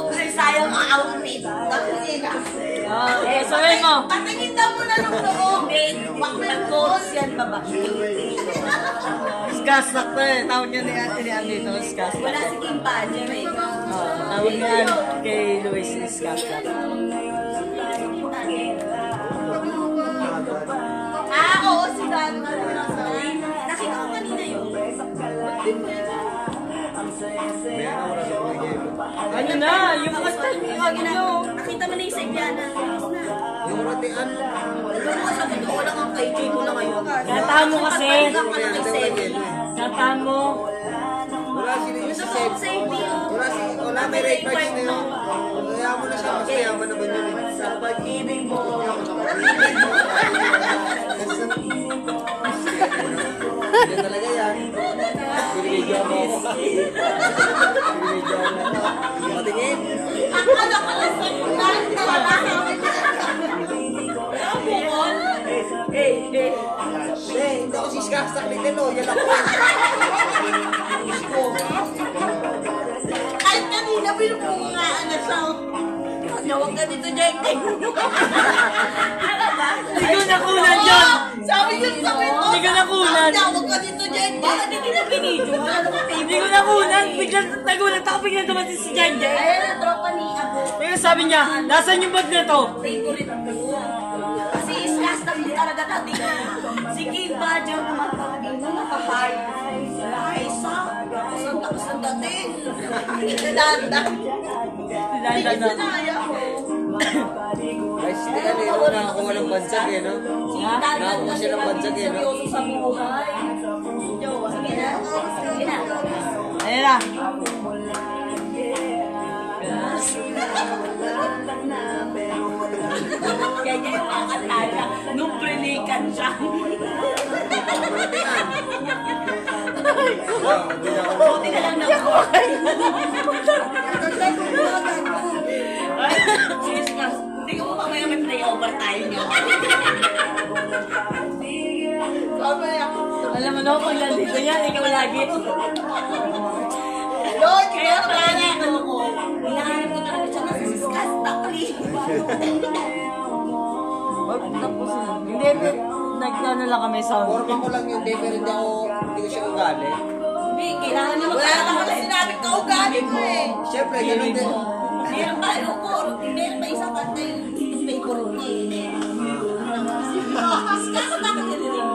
Ay, sayang ang outfit. Okay, sabihin mo. Patingin daw mo na nung loob. Pag-course yan, baba. Skas, sakto eh. Tawag niya ni Ate ni Ann dito, Skas. Wala si Kim Pajer eh. Tawag niya kay Luis Skas. Oo, si Gano. Nakita ko kanina yun. Ano na? Yung kasal niya nyo. Nakita mo na yung sa Ibiana. Yung ratian. Alam mo, sa totoo lang ang kay Jay mo na ngayon. Natahan mo kasi. Natahan Natahan mo. Wala sila yung Gusto si ko Seb. sa Ibio. Wala may rate cards na yun. Kaya mo na siya, mas mayaman naman yun eh. Sa pag-ibig mo. Yan talaga yan. Binigyan mo ako. Binigyan mo ako. Patingin. Akala ko lang sa kunan. Wala kami. Ang bukol. Hindi ako si Skaksak ni Telo. Yan ako. Kahit kanina pinungungaan na siya. Huwag ka dito, Jake. Ano ba? Hindi ko nakunan yun. Sabi niyo sa akin, Hindi ko nakunan. huwag ka dito, Jake. Bakit hindi na binidyo? Hindi ko nakunan. Biglang nagulat ako. Biglang dumating si Jan Jan. Ayan ang tropa ni Abo. Pero sabi niya, nasan yung bag na to? Favorite ko. Kasi islas na din talaga natin. Si Kim Badger naman talaga na naka-high. Liza. Tapos ang dating. Danda. Landa na. Guys, hindi ka nila nakakuha ng bansag eh, no? Nakakuha siya ng bansag eh, no? Seryoso sa buhay. Sige na. Sige na. Ayan na. Kaya yung mga kataya, nung prinikan siya. Buti na lang na buhay. Sis na, hindi ko mamaya may play over tayo niyo. Alam mo na ako, pag nandito yan, ikaw lagi. Lord, kaya pala ako. Hinahanap ko talaga siya na sa Siskas Takli. Tapos na. Hindi, nagkano lang kami sound. Forma ko lang yun, pero hindi ko siya ugali. Hindi, kailangan niya magkakaroon ka kasi namin kaugali mo eh. Siyempre, ganun din. Meron ba, meron ba isang kanta yung favorite mo eh. Siskas Takli din yun.